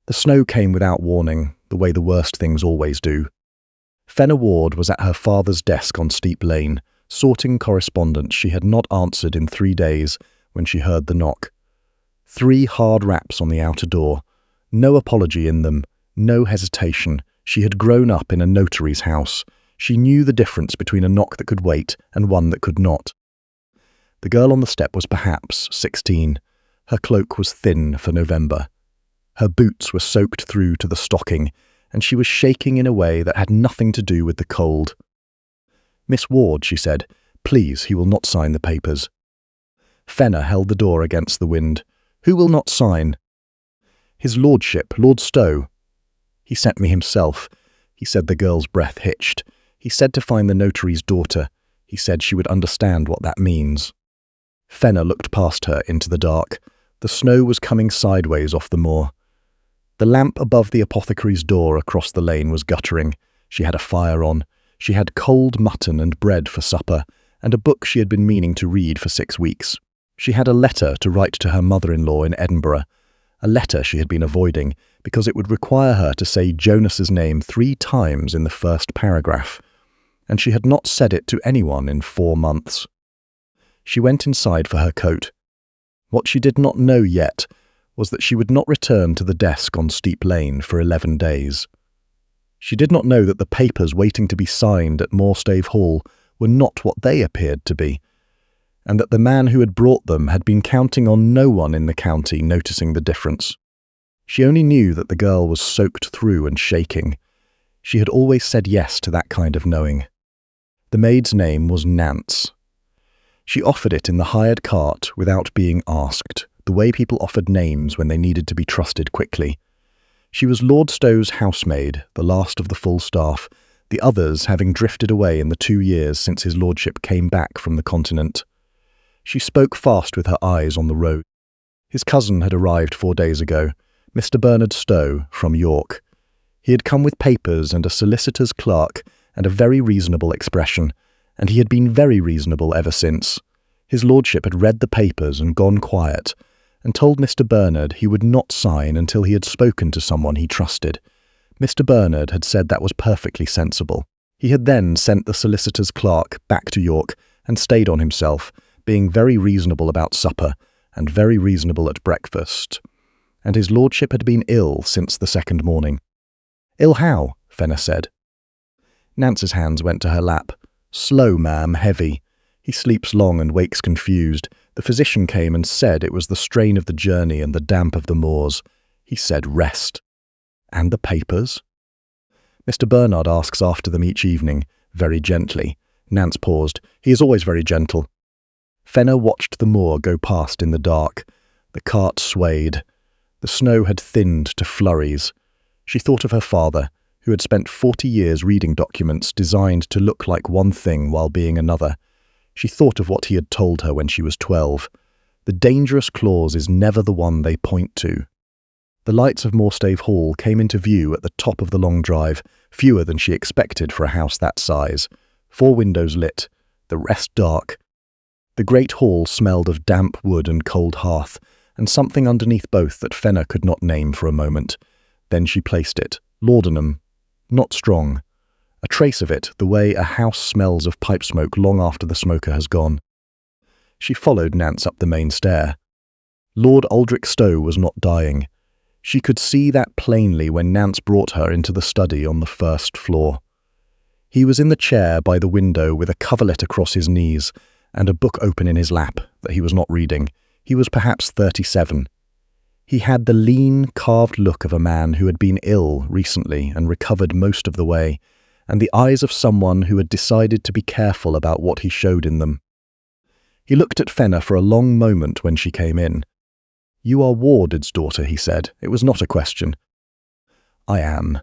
The snow came without warning, the way the worst things always do. Fenna Warde was at her father's desk on Steep Lane, sorting correspondence she had not answered in 3 days when she heard the knock. 3 hard raps on the outer door. No apology in them, no hesitation. She had grown up in a notary's house. She knew the difference between a knock that could wait and one that could not. The girl on the step was perhaps 16. Her cloak was thin for November. Her boots were soaked through to the stocking, and she was shaking in a way that had nothing to do with the cold. "Miss Warde," she said, "please, he will not sign the papers." Fenna held the door against the wind. "Who will not sign?" "His lordship, Lord Stowe." "He sent me himself." He said the girl's breath hitched. "He said to find the notary's daughter. He said she would understand what that means." Fenna looked past her into the dark. The snow was coming sideways off the moor. The lamp above the apothecary's door across the lane was guttering. She had a fire on. She had cold mutton and bread for supper, and a book she had been meaning to read for 6 weeks. She had a letter to write to her mother-in-law in Edinburgh, a letter she had been avoiding because it would require her to say Jonas's name 3 times in the first paragraph, and she had not said it to anyone in 4 months. She went inside for her coat. What she did not know yet was that she would not return to the desk on Steep Lane for 11 days. She did not know that the papers waiting to be signed at Moorstave Hall were not what they appeared to be, and that the man who had brought them had been counting on no one in the county noticing the difference. She only knew that the girl was soaked through and shaking. She had always said yes to that kind of knowing. The maid's name was Nance. She offered it in the hired cart without being asked, the way people offered names when they needed to be trusted quickly. She was Lord Stowe's housemaid, the last of the full staff, the others having drifted away in the 2 years since his lordship came back from the continent. She spoke fast with her eyes on the road. His cousin had arrived 4 days ago, Mr. Bernard Stowe, from York. He had come with papers and a solicitor's clerk and a very reasonable expression, and he had been very reasonable ever since. His lordship had read the papers and gone quiet, and told Mr. Bernard he would not sign until he had spoken to someone he trusted. Mr. Bernard had said that was perfectly sensible. He had then sent the solicitor's clerk back to York and stayed on himself, being very reasonable about supper and very reasonable at breakfast. And his lordship had been ill since the 2nd morning. "Ill how?" Fenna said. Nance's hands went to her lap. "Slow, ma'am, heavy. He sleeps long and wakes confused. The physician came and said it was the strain of the journey and the damp of the moors. He said rest." "And the papers?" "Mr. Bernard asks after them each evening, very gently." Nance paused. "He is always very gentle." Fenna watched the moor go past in the dark. The cart swayed. The snow had thinned to flurries. She thought of her father, who had spent 40 years reading documents designed to look like one thing while being another. She thought of what he had told her when she was 12. The dangerous clause is never the one they point to. The lights of Moorstave Hall came into view at the top of the long drive, fewer than she expected for a house that size. 4 windows lit, the rest dark. The great hall smelled of damp wood and cold hearth, and something underneath both that Fenna could not name for a moment. Then she placed it. Laudanum. Not strong. A trace of it, the way a house smells of pipe smoke long after the smoker has gone. She followed Nance up the main stair. Lord Aldrich Stowe was not dying. She could see that plainly when Nance brought her into the study on the 1st floor. He was in the chair by the window with a coverlet across his knees and a book open in his lap that he was not reading. He was perhaps 37. He had the lean, carved look of a man who had been ill recently and recovered most of the way, and the eyes of someone who had decided to be careful about what he showed in them. He looked at Fenna for a long moment when she came in. "You are Warde's daughter," he said. It was not a question. "I am.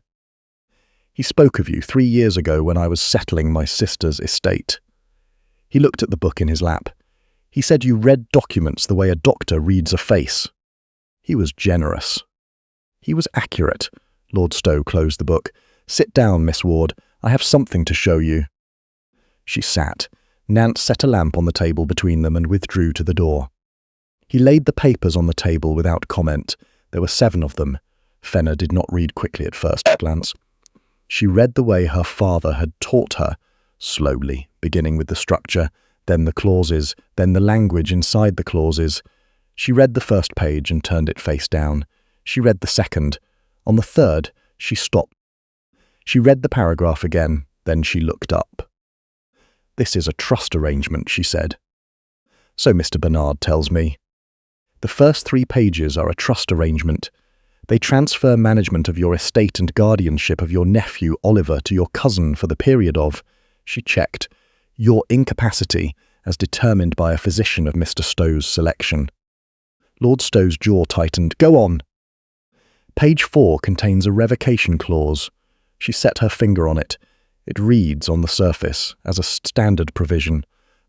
He spoke of you 3 years ago when I was settling my sister's estate." He looked at the book in his lap. "He said you read documents the way a doctor reads a face." He was generous. He was accurate. Lord Stowe closed the book. "Sit down, Miss Warde. I have something to show you." She sat. Nance set a lamp on the table between them and withdrew to the door. He laid the papers on the table without comment. There were 7 of them. Fenna did not read quickly at first glance. She read the way her father had taught her, slowly, beginning with the structure, then the clauses, then the language inside the clauses. She read the first page and turned it face down. She read the second. On the third, she stopped. She read the paragraph again, then she looked up. "This is a trust arrangement," she said. "So Mr. Bernard tells me. The first 3 pages are a trust arrangement. They transfer management of your estate and guardianship of your nephew Oliver to your cousin for the period of," she checked, "your incapacity as determined by a physician of Mr. Stowe's selection." Lord Stowe's jaw tightened. "Go on." "Page 4 contains a revocation clause." She set her finger on it. "It reads on the surface as a standard provision,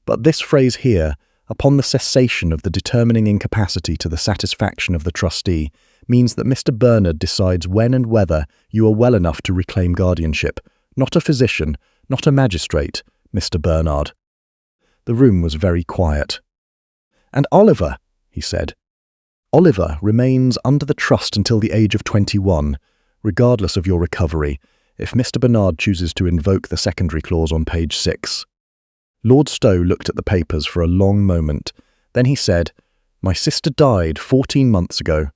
but this phrase here, upon the cessation of the determining incapacity to the satisfaction of the trustee, means that Mr. Bernard decides when and whether you are well enough to reclaim guardianship. Not a physician, not a magistrate, Mr. Bernard." The room was very quiet. "And Oliver," he said. "Oliver remains under the trust until the age of 21, regardless of your recovery, if Mr. Bernard chooses to invoke the secondary clause on page 6. Lord Stowe looked at the papers for a long moment. Then he said, "My sister died 14 months ago.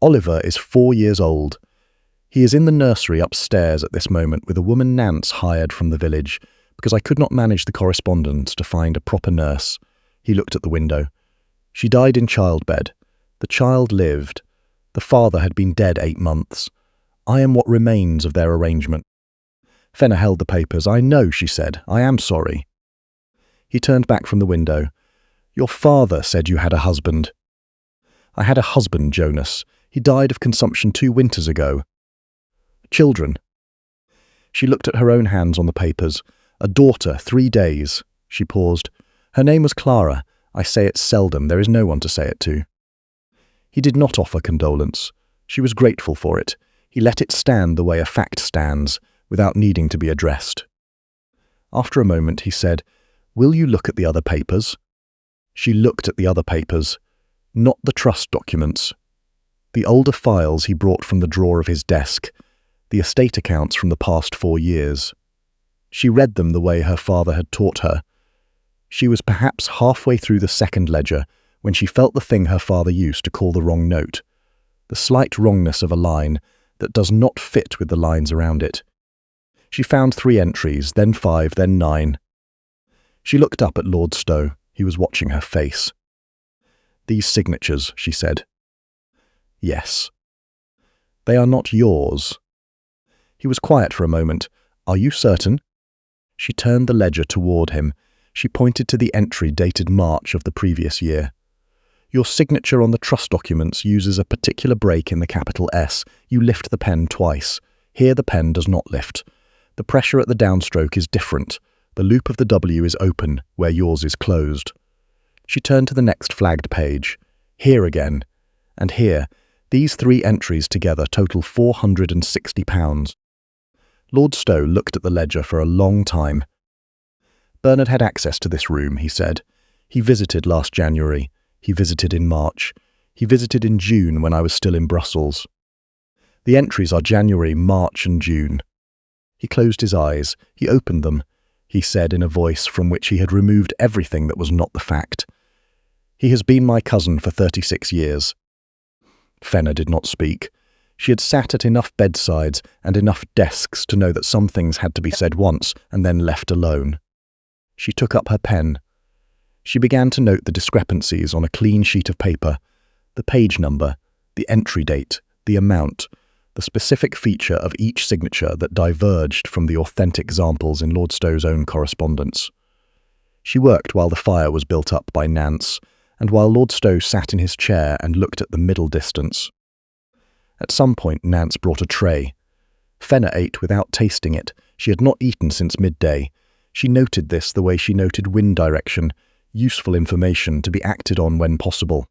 Oliver is 4 years old. He is in the nursery upstairs at this moment with a woman Nance hired from the village, because I could not manage the correspondence to find a proper nurse." He looked at the window. "She died in childbed. The child lived. The father had been dead 8 months. I am what remains of their arrangement." Fenna held the papers. "I know," she said. "I am sorry." He turned back from the window. "Your father said you had a husband." "I had a husband, Jonas. He died of consumption 2 winters ago." "Children?" She looked at her own hands on the papers. "A daughter, 3 days." She paused. "Her name was Clara. I say it seldom. There is no one to say it to." He did not offer condolence. She was grateful for it. He let it stand the way a fact stands, without needing to be addressed. After a moment, he said, "Will you look at the other papers?" She looked at the other papers, not the trust documents. The older files he brought from the drawer of his desk, the estate accounts from the past 4 years. She read them the way her father had taught her. She was perhaps halfway through the second ledger when she felt the thing her father used to call the wrong note, the slight wrongness of a line that does not fit with the lines around it. She found 3 entries, then 5, then 9. She looked up at Lord Stowe. He was watching her face. "These signatures," she said. "Yes." "They are not yours." He was quiet for a moment. "Are you certain?" She turned the ledger toward him. She pointed to the entry dated March of the previous year. "Your signature on the trust documents uses a particular break in the capital S. You lift the pen twice. Here the pen does not lift. The pressure at the downstroke is different. The loop of the W is open, where yours is closed." She turned to the next flagged page. "Here again. And here. These 3 entries together total £460. Lord Stowe looked at the ledger for a long time. "Bernard had access to this room," he said. "He visited last January. He visited in March. He visited in June when I was still in Brussels. The entries are January, March and June." He closed his eyes. He opened them. He said in a voice from which he had removed everything that was not the fact, "He has been my cousin for 36 years. Fenna did not speak. She had sat at enough bedsides and enough desks to know that some things had to be said once and then left alone. She took up her pen. She began to note the discrepancies on a clean sheet of paper, the page number, the entry date, the amount, the specific feature of each signature that diverged from the authentic examples in Lord Stowe's own correspondence. She worked while the fire was built up by Nance, and while Lord Stowe sat in his chair and looked at the middle distance. At some point Nance brought a tray. Fenna ate without tasting it. She had not eaten since midday. She noted this the way she noted wind direction, useful information to be acted on when possible.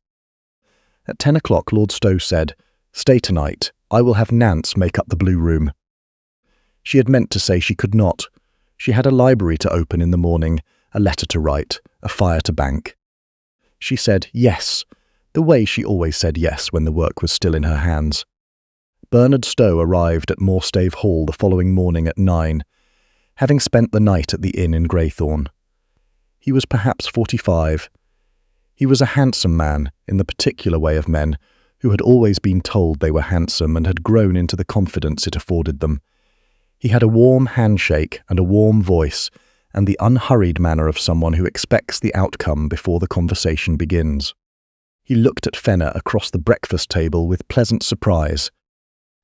At 10 o'clock Lord Stowe said, "Stay tonight. I will have Nance make up the blue room." She had meant to say she could not. She had a library to open in the morning, a letter to write, a fire to bank. She said yes, the way she always said yes when the work was still in her hands. Bernard Stowe arrived at Moorstave Hall the following morning at 9, having spent the night at the inn in Greythorn. He was perhaps 45. He was a handsome man, in the particular way of men, who had always been told they were handsome and had grown into the confidence it afforded them. He had a warm handshake and a warm voice, and the unhurried manner of someone who expects the outcome before the conversation begins. He looked at Fenna across the breakfast table with pleasant surprise.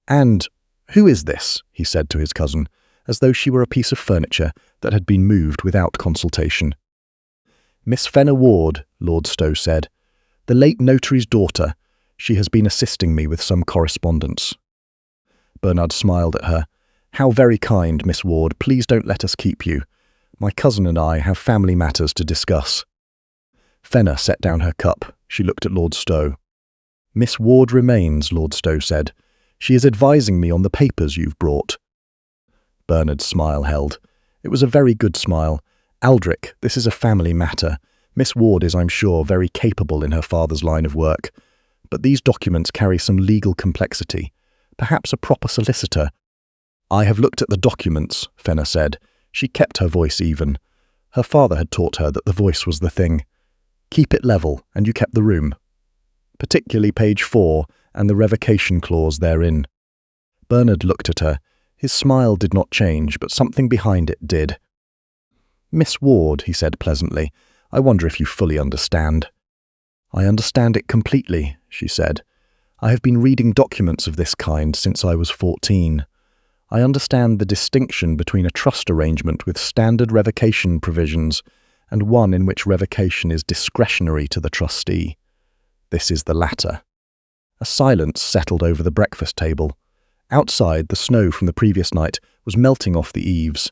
"And who is this?" he said to his cousin, as though she were a piece of furniture that had been moved without consultation. "Miss Fenna Warde," Lord Stowe said. "The late notary's daughter. She has been assisting me with some correspondence." Bernard smiled at her. "How very kind, Miss Warde. Please don't let us keep you. My cousin and I have family matters to discuss." Fenna set down her cup. She looked at Lord Stowe. "Miss Warde remains," Lord Stowe said. "She is advising me on the papers you've brought." Bernard's smile held. It was a very good smile. "Aldrich, this is a family matter. Miss Warde is, I'm sure, very capable in her father's line of work. But these documents carry some legal complexity. Perhaps a proper solicitor—" "I have looked at the documents," Fenna said. She kept her voice even. Her father had taught her that the voice was the thing. "Keep it level, and you kept the room. Particularly page 4 and the revocation clause therein." Bernard looked at her. His smile did not change, but something behind it did. "Miss Warde," he said pleasantly, "I wonder if you fully understand." "I understand it completely," she said. "I have been reading documents of this kind since I was 14. I understand the distinction between a trust arrangement with standard revocation provisions and one in which revocation is discretionary to the trustee. This is the latter." A silence settled over the breakfast table. Outside, the snow from the previous night was melting off the eaves.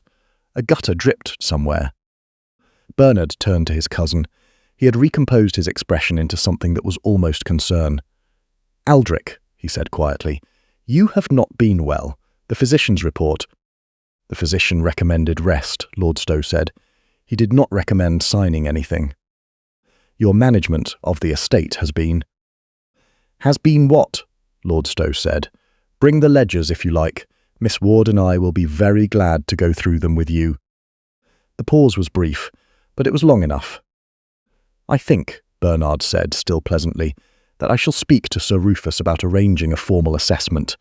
A gutter dripped somewhere. Bernard turned to his cousin. He had recomposed his expression into something that was almost concern. "Aldrich," he said quietly, "you have not been well. The physician's report—" "The physician recommended rest," Lord Stowe said. "He did not recommend signing anything." "Your management of the estate has been—" "Has been what?" Lord Stowe said. "Bring the ledgers if you like. Miss Warde and I will be very glad to go through them with you." The pause was brief, but it was long enough. "I think," Bernard said, still pleasantly, "that I shall speak to Sir Rufus about arranging a formal assessment.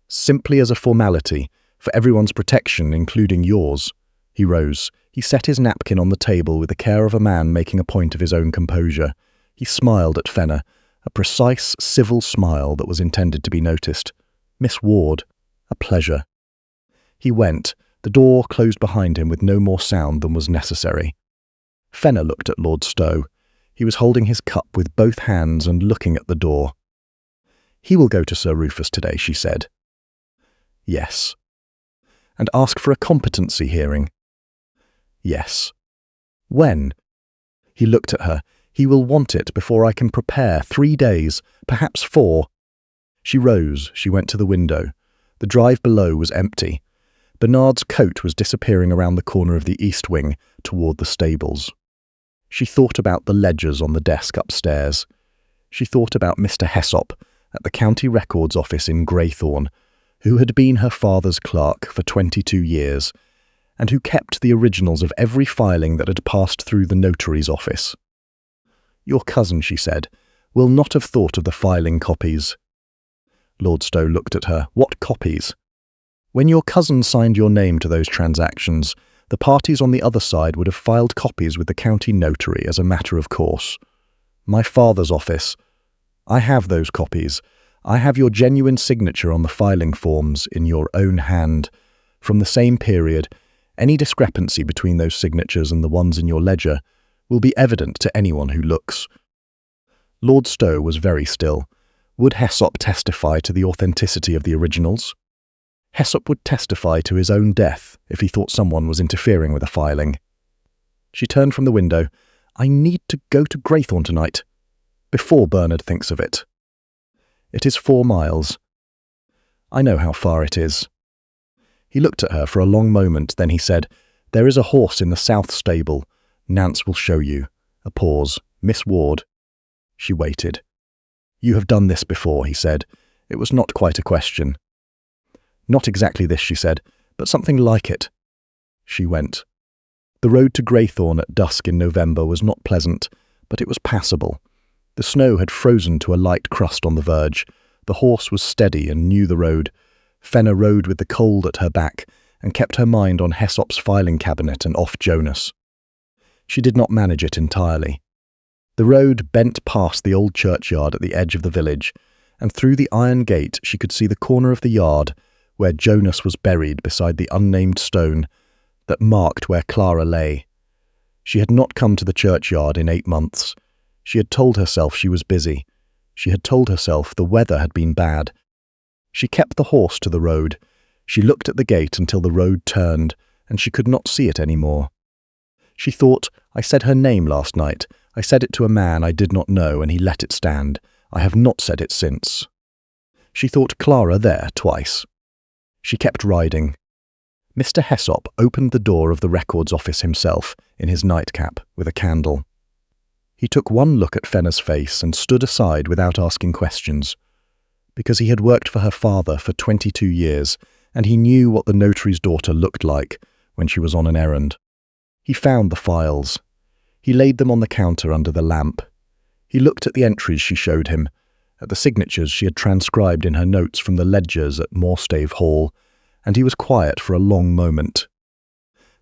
Simply as a formality, for everyone's protection, including yours." He rose. He set his napkin on the table with the care of a man making a point of his own composure. He smiled at Fenna, a precise, civil smile that was intended to be noticed. "Miss Warde, a pleasure." He went. The door closed behind him with no more sound than was necessary. Fenna looked at Lord Stowe. He was holding his cup with both hands and looking at the door. "He will go to Sir Rufus today," she said. "Yes." "And ask for a competency hearing?" "Yes." "When?" He looked at her. "He will want it before I can prepare. 3 days, perhaps 4. She rose. She went to the window. The drive below was empty. Bernard's coat was disappearing around the corner of the east wing toward the stables. She thought about the ledgers on the desk upstairs. She thought about Mr. Hessop at the County Records Office in Greythorn, who had been her father's clerk for 22 years, and who kept the originals of every filing that had passed through the notary's office. "Your cousin," she said, "will not have thought of the filing copies." Lord Stowe looked at her. "What copies?" "When your cousin signed your name to those transactions, the parties on the other side would have filed copies with the county notary as a matter of course. My father's office. I have those copies. I have your genuine signature on the filing forms in your own hand. From the same period, any discrepancy between those signatures and the ones in your ledger will be evident to anyone who looks." Lord Stowe was very still. Would Hessop testify to the authenticity of the originals? Hessop would testify to his own death if he thought someone was interfering with a filing. She turned from the window. "I need to go to Greythorn tonight, before Bernard thinks of it." "It is 4 miles. "I know how far it is." He looked at her for a long moment, then he said, "There is a horse in the south stable. Nance will show you." A pause. "Miss Warde." She waited. "You have done this before," he said. It was not quite a question. "Not exactly this," she said, "but something like it." She went. The road to Greythorn at dusk in November was not pleasant, but it was passable. The snow had frozen to a light crust on the verge. The horse was steady and knew the road. Fenna rode with the cold at her back and kept her mind on Hessop's filing cabinet and off Jonas. She did not manage it entirely. The road bent past the old churchyard at the edge of the village, and through the iron gate she could see the corner of the yard where Jonas was buried beside the unnamed stone that marked where Clara lay. She had not come to the churchyard in 8 months. She had told herself she was busy. She had told herself the weather had been bad. She kept the horse to the road. She looked at the gate until the road turned, and she could not see it any more. She thought, "I said her name last night. I said it to a man I did not know, and he let it stand. I have not said it since." She thought Clara there twice. She kept riding. Mr. Hessop opened the door of the records office himself, in his nightcap, with a candle. He took one look at Fenna's face and stood aside without asking questions. Because he had worked for her father for 22 years, and he knew what the notary's daughter looked like when she was on an errand. He found the files. He laid them on the counter under the lamp. He looked at the entries she showed him, at the signatures she had transcribed in her notes from the ledgers at Moorstave Hall, and he was quiet for a long moment.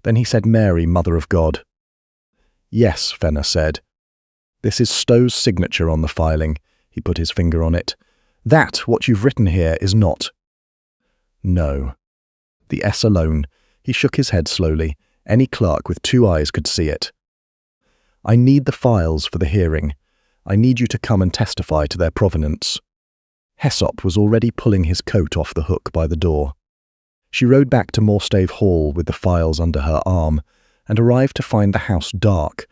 Then he said, "Mary, Mother of God." "Yes," Fenna said. "This is Stowe's signature on the filing." He put his finger on it. "That, what you've written here, is not." "No." The S alone. He shook his head slowly. Any clerk with 2 eyes could see it. "I need the files for the hearing. I need you to come and testify to their provenance." Hessop was already pulling his coat off the hook by the door. She rode back to Moorstave Hall with the files under her arm, and arrived to find the house dark,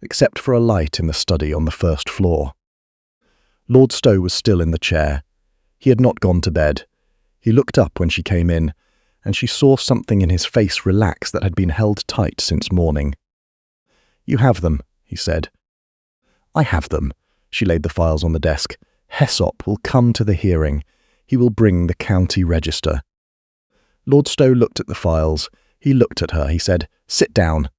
except for a light in the study on the first floor. Lord Stowe was still in the chair. He had not gone to bed. He looked up when she came in, and she saw something in his face relax that had been held tight since morning. "You have them," he said. "I have them." She laid the files on the desk. "Hessop will come to the hearing. He will bring the county register." Lord Stowe looked at the files. He looked at her. He said, "Sit down."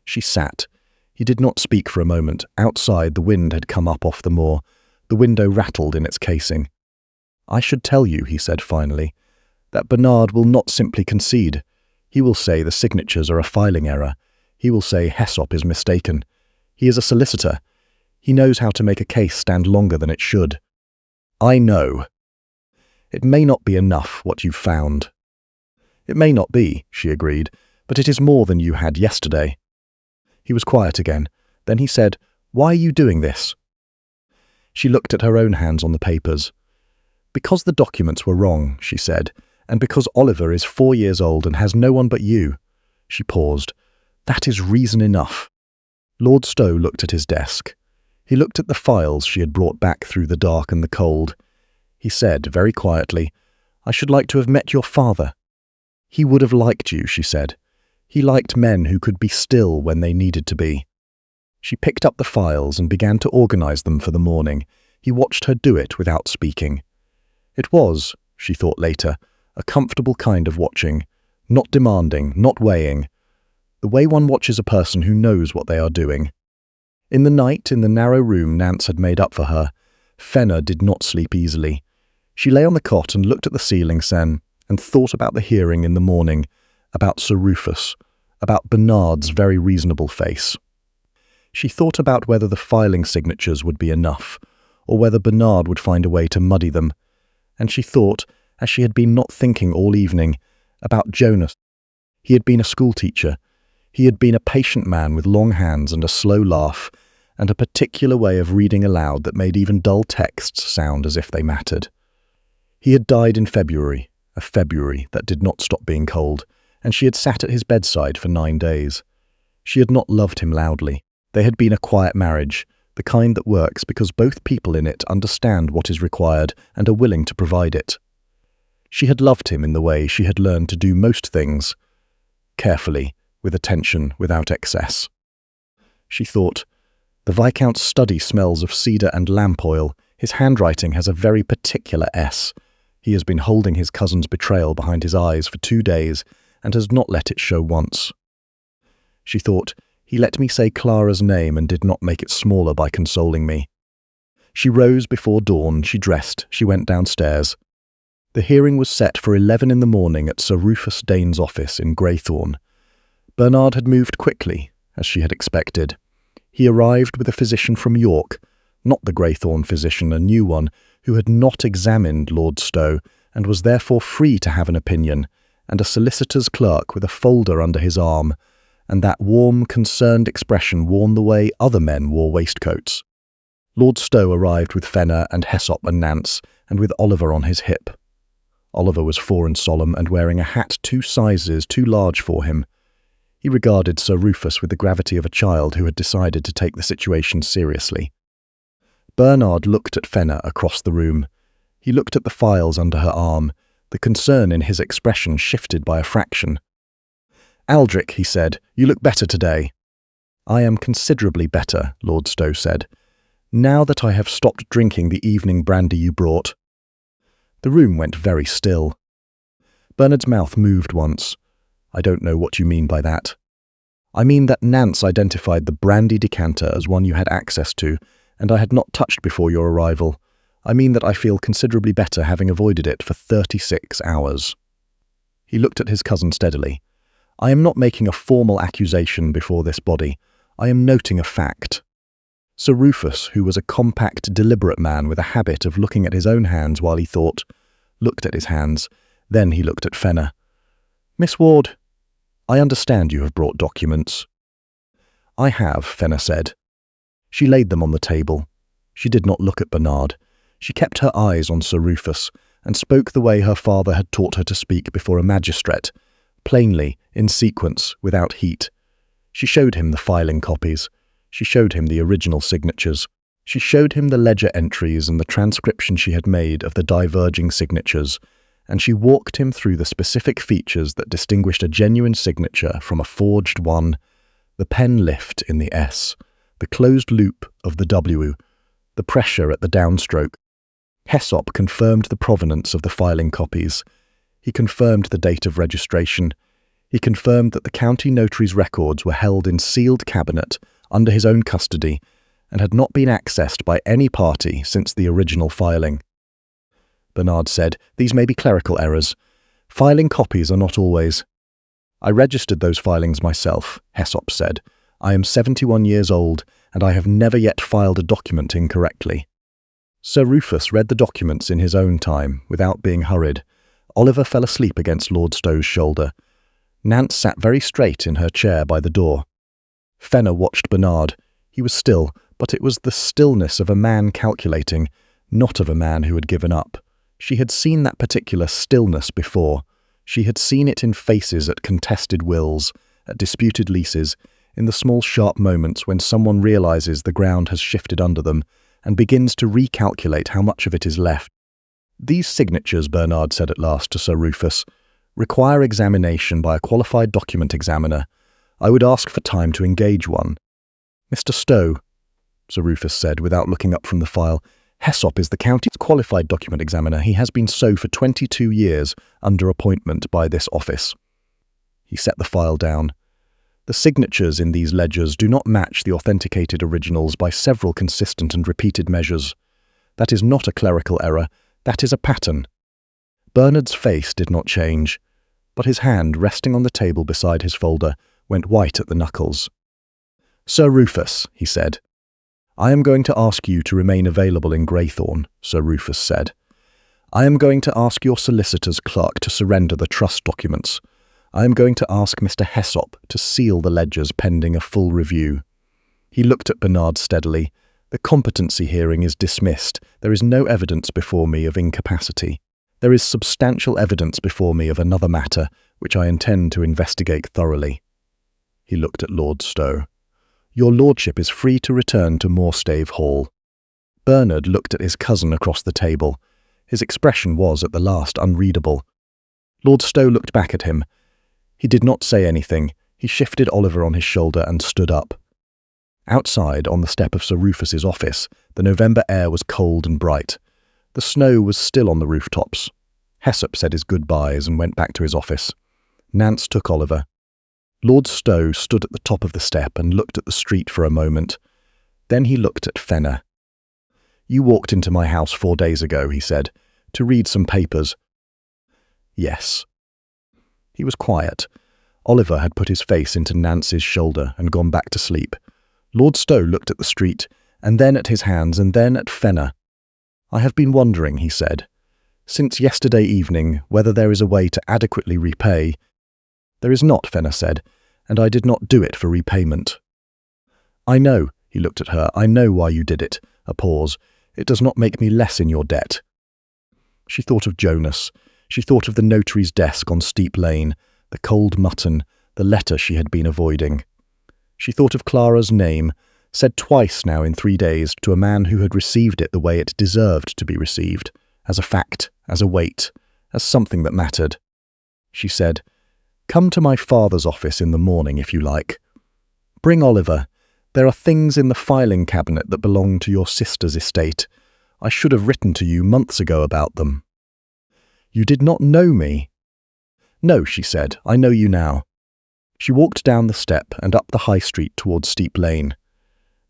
She sat. He did not speak for a moment. Outside, the wind had come up off the moor. The window rattled in its casing. "I should tell you," he said finally, "that Bernard will not simply concede. He will say the signatures are a filing error. He will say Hessop is mistaken. He is a solicitor. He knows how to make a case stand longer than it should." "I know." "It may not be enough, what you've found." "It may not be," she agreed, "but it is more than you had yesterday." He was quiet again. Then he said, "Why are you doing this?" She looked at her own hands on the papers. "Because the documents were wrong," she said, "and because Oliver is 4 years old and has no one but you." She paused. "That is reason enough." Lord Stowe looked at his desk. He looked at the files she had brought back through the dark and the cold. He said, very quietly, "I should like to have met your father." "He would have liked you," she said. "He liked men who could be still when they needed to be." She picked up the files and began to organize them for the morning. He watched her do it without speaking. It was, she thought later, a comfortable kind of watching, not demanding, not weighing, the way one watches a person who knows what they are doing. In the night, in the narrow room Nance had made up for her, Fenna did not sleep easily. She lay on the cot and looked at the ceiling sen, and thought about the hearing in the morning, about Sir Rufus, about Bernard's very reasonable face. She thought about whether the filing signatures would be enough, or whether Bernard would find a way to muddy them, and she thought, as she had been not thinking all evening, about Jonas. He had been a schoolteacher. He had been a patient man with long hands and a slow laugh, and a particular way of reading aloud that made even dull texts sound as if they mattered. He had died in February, a February that did not stop being cold, and she had sat at his bedside for 9 days. She had not loved him loudly. They had been a quiet marriage, the kind that works because both people in it understand what is required and are willing to provide it. She had loved him in the way she had learned to do most things, carefully, with attention, without excess. She thought, "The Viscount's study smells of cedar and lamp oil. His handwriting has a very particular S. He has been holding his cousin's betrayal behind his eyes for 2 days and has not let it show once. She thought, he let me say Clara's name and did not make it smaller by consoling me. She rose before dawn, she dressed, she went downstairs. The hearing was set for 11 in the morning at Sir Rufus Dane's office in Greythorn. Bernard had moved quickly, as she had expected. He arrived with a physician from York, not the Greythorn physician, a new one, who had not examined Lord Stowe and was therefore free to have an opinion, and a solicitor's clerk with a folder under his arm, and that warm, concerned expression worn the way other men wore waistcoats. Lord Stowe arrived with Fenna and Hessop and Nance, and with Oliver on his hip. Oliver was 4 and solemn and wearing a hat 2 sizes too large for him. He regarded Sir Rufus with the gravity of a child who had decided to take the situation seriously. Bernard looked at Fenna across the room. He looked at the files under her arm. The concern in his expression shifted by a fraction. "Aldrich," he said, "you look better today." "I am considerably better," Lord Stowe said, "now that I have stopped drinking the evening brandy you brought." The room went very still. Bernard's mouth moved once. "I don't know what you mean by that." "I mean that Nance identified the brandy decanter as one you had access to, and I had not touched before your arrival. I mean that I feel considerably better having avoided it for 36 hours. He looked at his cousin steadily. "I am not making a formal accusation before this body. I am noting a fact." Sir Rufus, who was a compact, deliberate man with a habit of looking at his own hands while he thought, looked at his hands. Then he looked at Fenna. "Miss Warde, I understand you have brought documents." "I have," Fenna said. She laid them on the table. She did not look at Bernard. She kept her eyes on Sir Rufus, and spoke the way her father had taught her to speak before a magistrate, plainly, in sequence, without heat. She showed him the filing copies. She showed him the original signatures. She showed him the ledger entries and the transcription she had made of the diverging signatures, and she walked him through the specific features that distinguished a genuine signature from a forged one: the pen lift in the S, the closed loop of the W, the pressure at the downstroke. Hessop confirmed the provenance of the filing copies. He confirmed the date of registration. He confirmed that the county notary's records were held in sealed cabinet under his own custody and had not been accessed by any party since the original filing. Bernard said, "These may be clerical errors. Filing copies are not always." "I registered those filings myself," Hessop said. "I am 71 years old, and I have never yet filed a document incorrectly." Sir Rufus read the documents in his own time, without being hurried. Oliver fell asleep against Lord Stowe's shoulder. Nance sat very straight in her chair by the door. Fenna watched Bernard. He was still, but it was the stillness of a man calculating, not of a man who had given up. She had seen that particular stillness before. She had seen it in faces at contested wills, at disputed leases, in the small sharp moments when someone realizes the ground has shifted under them and begins to recalculate how much of it is left. "These signatures," Bernard said at last to Sir Rufus, "require examination by a qualified document examiner. I would ask for time to engage one." "Mr. Stowe," Sir Rufus said without looking up from the file, "Hessop is the county's qualified document examiner. He has been so for 22 years, under appointment by this office." He set the file down. "The signatures in these ledgers do not match the authenticated originals by several consistent and repeated measures. That is not a clerical error, that is a pattern." Bernard's face did not change, but his hand, resting on the table beside his folder, went white at the knuckles. "Sir Rufus," he said. "I am going to ask you to remain available in Greythorn," Sir Rufus said. "I am going to ask your solicitor's clerk to surrender the trust documents. I am going to ask Mr. Hessop to seal the ledgers pending a full review." He looked at Bernard steadily. "The competency hearing is dismissed. There is no evidence before me of incapacity. There is substantial evidence before me of another matter, which I intend to investigate thoroughly." He looked at Lord Stowe. "Your lordship is free to return to Moorstave Hall." Bernard looked at his cousin across the table. His expression was at the last unreadable. Lord Stowe looked back at him. He did not say anything. He shifted Oliver on his shoulder and stood up. Outside, on the step of Sir Rufus's office, the November air was cold and bright. The snow was still on the rooftops. Hessop said his goodbyes and went back to his office. Nance took Oliver. Lord Stowe stood at the top of the step and looked at the street for a moment. Then he looked at Fenna. "You walked into my house 4 days ago," he said, "to read some papers." "Yes." He was quiet. Oliver had put his face into Nance's shoulder and gone back to sleep. Lord Stowe looked at the street, and then at his hands, and then at Fenna. "I have been wondering," he said, "since yesterday evening, whether there is a way to adequately repay—" "There is not," Fenna said, "and I did not do it for repayment." "I know," he looked at her, "I know why you did it." A pause. "It does not make me less in your debt." She thought of Jonas. She thought of the notary's desk on Steep Lane, the cold mutton, the letter she had been avoiding. She thought of Clara's name, said twice now in 3 days to a man who had received it the way it deserved to be received, as a fact, as a weight, as something that mattered. She said, "Come to my father's office in the morning if you like. Bring Oliver. There are things in the filing cabinet that belong to your sister's estate. I should have written to you months ago about them." "You did not know me." "No," she said, "I know you now." She walked down the step and up the high street towards Steep Lane.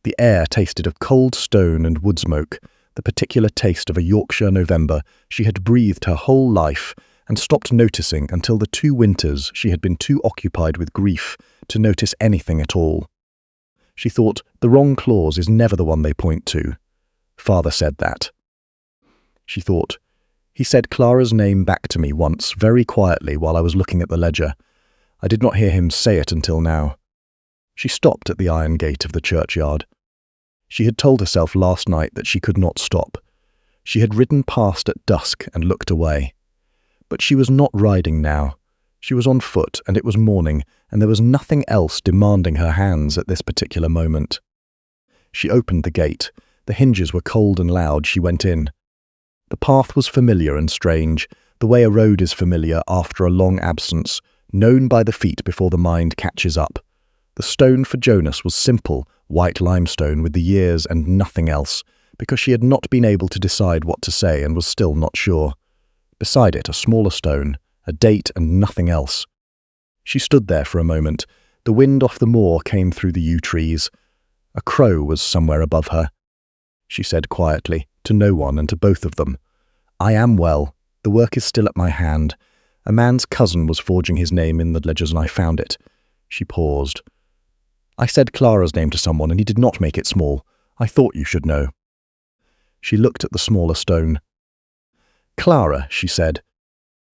The air tasted of cold stone and wood smoke, the particular taste of a Yorkshire November she had breathed her whole life and stopped noticing until the 2 winters she had been too occupied with grief to notice anything at all. She thought, the wrong clause is never the one they point to. Father said that. She thought, he said Clara's name back to me once, very quietly, while I was looking at the ledger. I did not hear him say it until now. She stopped at the iron gate of the churchyard. She had told herself last night that she could not stop. She had ridden past at dusk and looked away. But she was not riding now. She was on foot, and it was morning, and there was nothing else demanding her hands at this particular moment. She opened the gate. The hinges were cold and loud. She went in. The path was familiar and strange, the way a road is familiar after a long absence, known by the feet before the mind catches up. The stone for Jonas was simple, white limestone with the years and nothing else, because she had not been able to decide what to say and was still not sure. Beside it, a smaller stone, a date and nothing else. She stood there for a moment. The wind off the moor came through the yew trees. A crow was somewhere above her. She said quietly, to no one and to both of them, "I am well. The work is still at my hand. A man's cousin was forging his name in the ledgers and I found it." She paused. "I said Clara's name to someone and he did not make it small. I thought you should know." She looked at the smaller stone. "Clara," she said.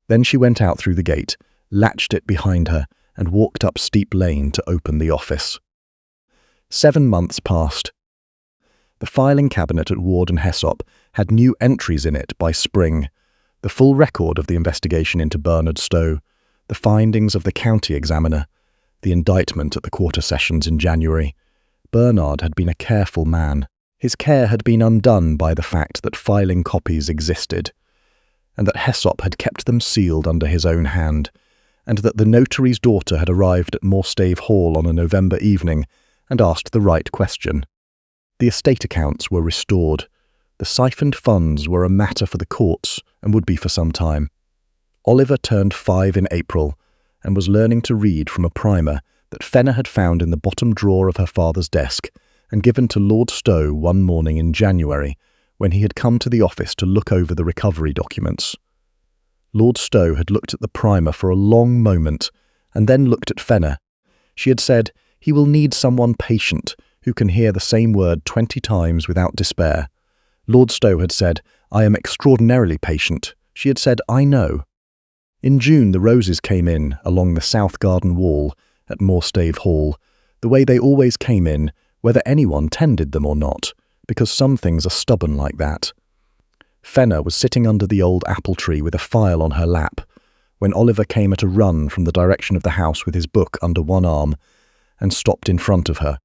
Then she went out through the gate, latched it behind her, and walked up Steep Lane to open the office. 7 months passed. The filing cabinet at Warde and Hessop had new entries in it by spring, the full record of the investigation into Bernard Stowe, the findings of the county examiner, the indictment at the quarter sessions in January. Bernard had been a careful man. His care had been undone by the fact that filing copies existed, and that Hessop had kept them sealed under his own hand, and that the notary's daughter had arrived at Moorstave Hall on a November evening and asked the right question. The estate accounts were restored. The siphoned funds were a matter for the courts and would be for some time. Oliver turned 5 in April and was learning to read from a primer that Fenna had found in the bottom drawer of her father's desk and given to Lord Stowe one morning in January when he had come to the office to look over the recovery documents. Lord Stowe had looked at the primer for a long moment and then looked at Fenna. She had said, "He will need someone patient who can hear the same word 20 times without despair." Lord Stowe had said, "I am extraordinarily patient." She had said, "I know." In June the roses came in along the south garden wall at Moorstave Hall, the way they always came in, whether anyone tended them or not, because some things are stubborn like that. Fenna was sitting under the old apple tree with a file on her lap, when Oliver came at a run from the direction of the house with his book under one arm, and stopped in front of her.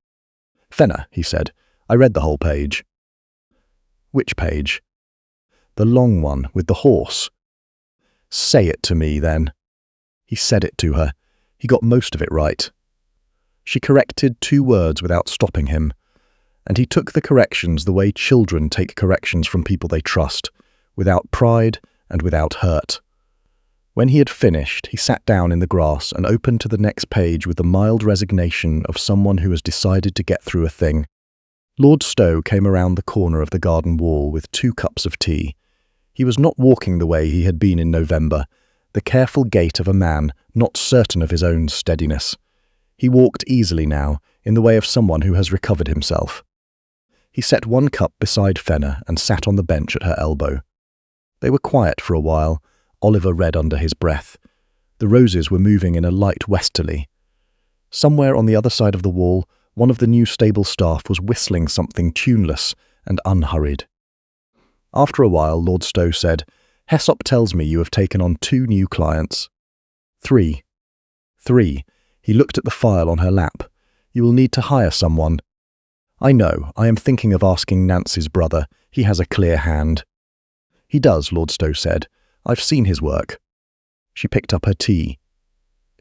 "Fenna," he said, "I read the whole page." "Which page?" "The long one, with the horse." "Say it to me, then." He said it to her. He got most of it right. She corrected 2 words without stopping him, and he took the corrections the way children take corrections from people they trust, without pride and without hurt. When he had finished, he sat down in the grass and opened to the next page with the mild resignation of someone who has decided to get through a thing. Lord Stowe came around the corner of the garden wall with 2 cups of tea. He was not walking the way he had been in November, the careful gait of a man not certain of his own steadiness. He walked easily now, in the way of someone who has recovered himself. He set 1 cup beside Fenna and sat on the bench at her elbow. They were quiet for a while. Oliver read under his breath. The roses were moving in a light westerly. Somewhere on the other side of the wall, one of the new stable staff was whistling something tuneless and unhurried. After a while, Lord Stowe said, "Hessop tells me you have taken on 2 new clients." 3. He looked at the file on her lap. "You will need to hire someone." "I know. I am thinking of asking Nancy's brother. He has a clear hand." "He does," Lord Stowe said. "I've seen his work." She picked up her tea.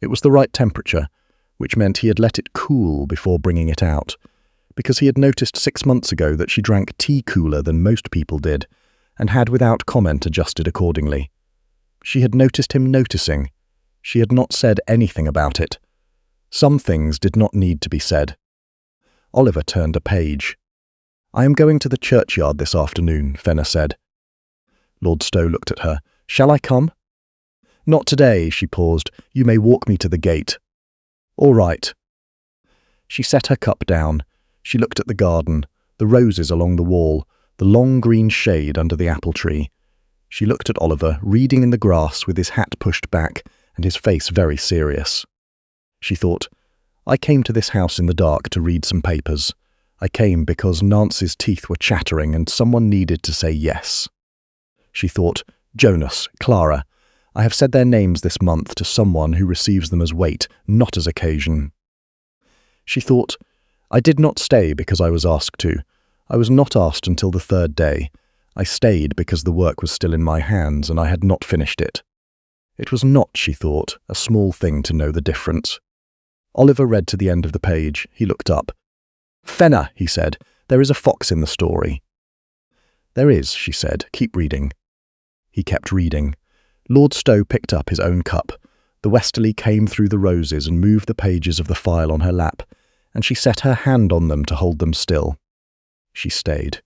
It was the right temperature, which meant he had let it cool before bringing it out, because he had noticed 6 months ago that she drank tea cooler than most people did, and had without comment adjusted accordingly. She had noticed him noticing. She had not said anything about it. Some things did not need to be said. Oliver turned a page. "I am going to the churchyard this afternoon," Fenna said. Lord Stowe looked at her. "Shall I come?" "Not today," she paused. "You may walk me to the gate." "All right." She set her cup down. She looked at the garden, the roses along the wall, the long green shade under the apple tree. She looked at Oliver, reading in the grass with his hat pushed back and his face very serious. She thought, "I came to this house in the dark to read some papers. I came because Nancy's teeth were chattering and someone needed to say yes." She thought, "Jonas, Clara, I have said their names this month to someone who receives them as weight, not as occasion." She thought, "I did not stay because I was asked to. I was not asked until the 3rd day. I stayed because the work was still in my hands and I had not finished it." It was not, she thought, a small thing to know the difference. Oliver read to the end of the page. He looked up. "Fenna," he said, "there is a fox in the story." "There is," she said. "Keep reading." He kept reading. Lord Stowe picked up his own cup. The westerly came through the roses and moved the pages of the file on her lap, and she set her hand on them to hold them still. She stayed.